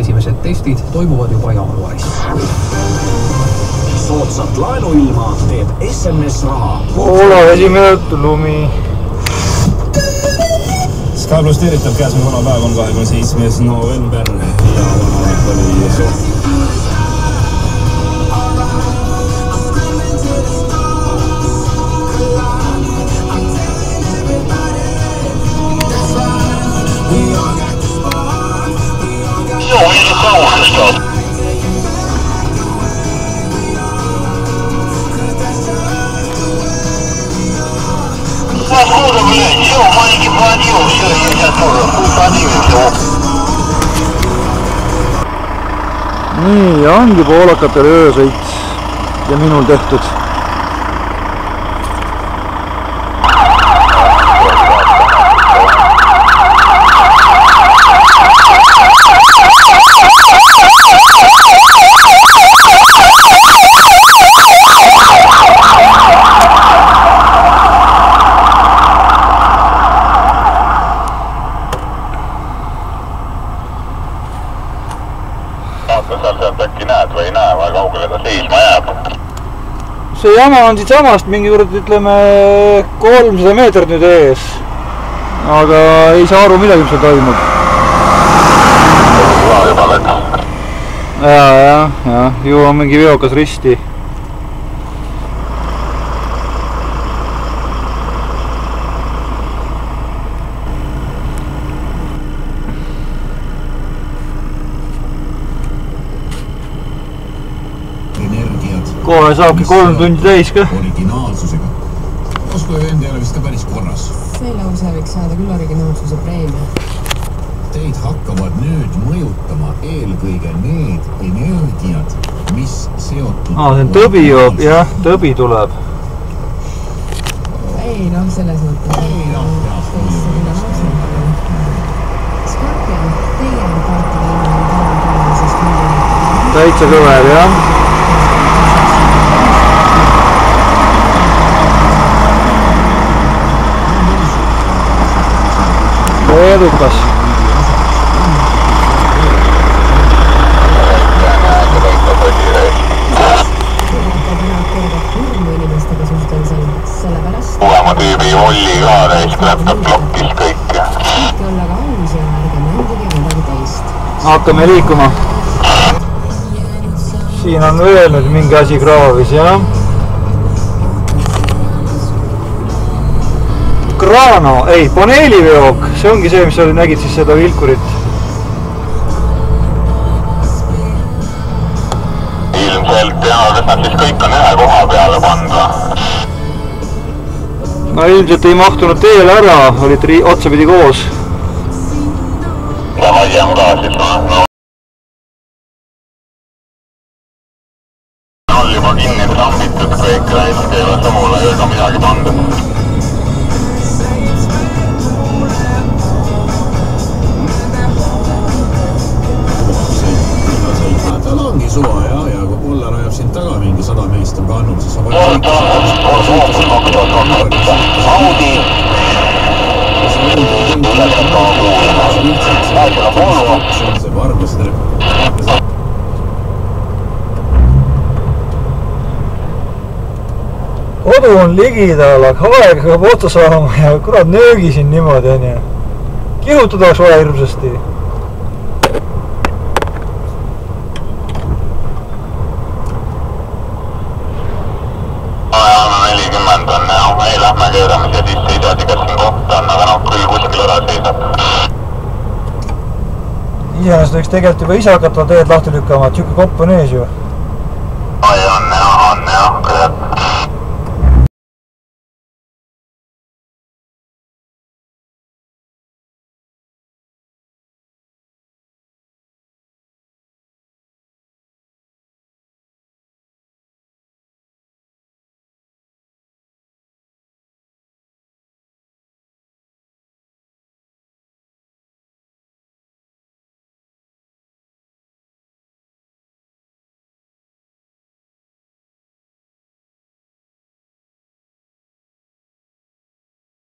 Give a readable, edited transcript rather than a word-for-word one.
Esimesed testid toimuvad juba jaanuaris. Soodsat laenuilma teeb SMS Raha. Poola esimene lumi. Sky Plus teeritab käes on vana päev on 27. november ja vana oli Nii, ja ongi poolakatel öösõit ja minul tehtud. Äkki näed või ei näe, väga kaugele ta seisma jääb. See jama on siit samast mingi kord, ütleme 300 meetrit nüüd ees. Aga ei saa aru midagi, mis seal toimub. Juba läks. Ja, ju on mingi veokas risti. Kohe saabki 3 tundi täis ka. Originaalsusega. Oskujevend ei ole vist ka päris korras. See lause võiks saada küll originaalsuse preemia. Teid hakkavad nüüd mõjutama eelkõige need energiad, mis seotud... See on tõbi joob, jah, tõbi tuleb. Ei, selles mõttes. Ei, Skorpion, teie on kaartide ilma täitsa kõver, jah. Edukas. Uuema tüübi Volli ka täiskõleb blokkis kõik. Olla ka aus ja ärge mändige midagi teist. Hakkame liikuma. Siin on veel nüüd mingi asi kraavis, jah. Grano, ei, paneeliveok, see ongi see, mis sa nägid siis seda vilkurit. Ilmselt, jah, kas nad siis kõik on ühe koha peale pandva? No ilmselt ei mahtunud teele ära, olid otsapidi koos. Ja laiem ka siis on. On juba kinni trambitud kõik, näiteks ei ole samule ega midagi pandud. Ongi suva ja kui Pollar ajab sind taga mingi 100 meest on kannul, siis on vaja Audi see varglased Kodu on ligidal, aga aeg hakkab otsa saama ja kurat nöögi siin niimoodi on ja kihutada oleks vaja hirmsasti. Ei lähme keeramise ja siis ei teadi, kas siin kohta on, aga küll kuskil ära seisab. Iseenesest võiks tegelikult juba ise hakata teed lahti lükkama, et siuke kopp on ees ju.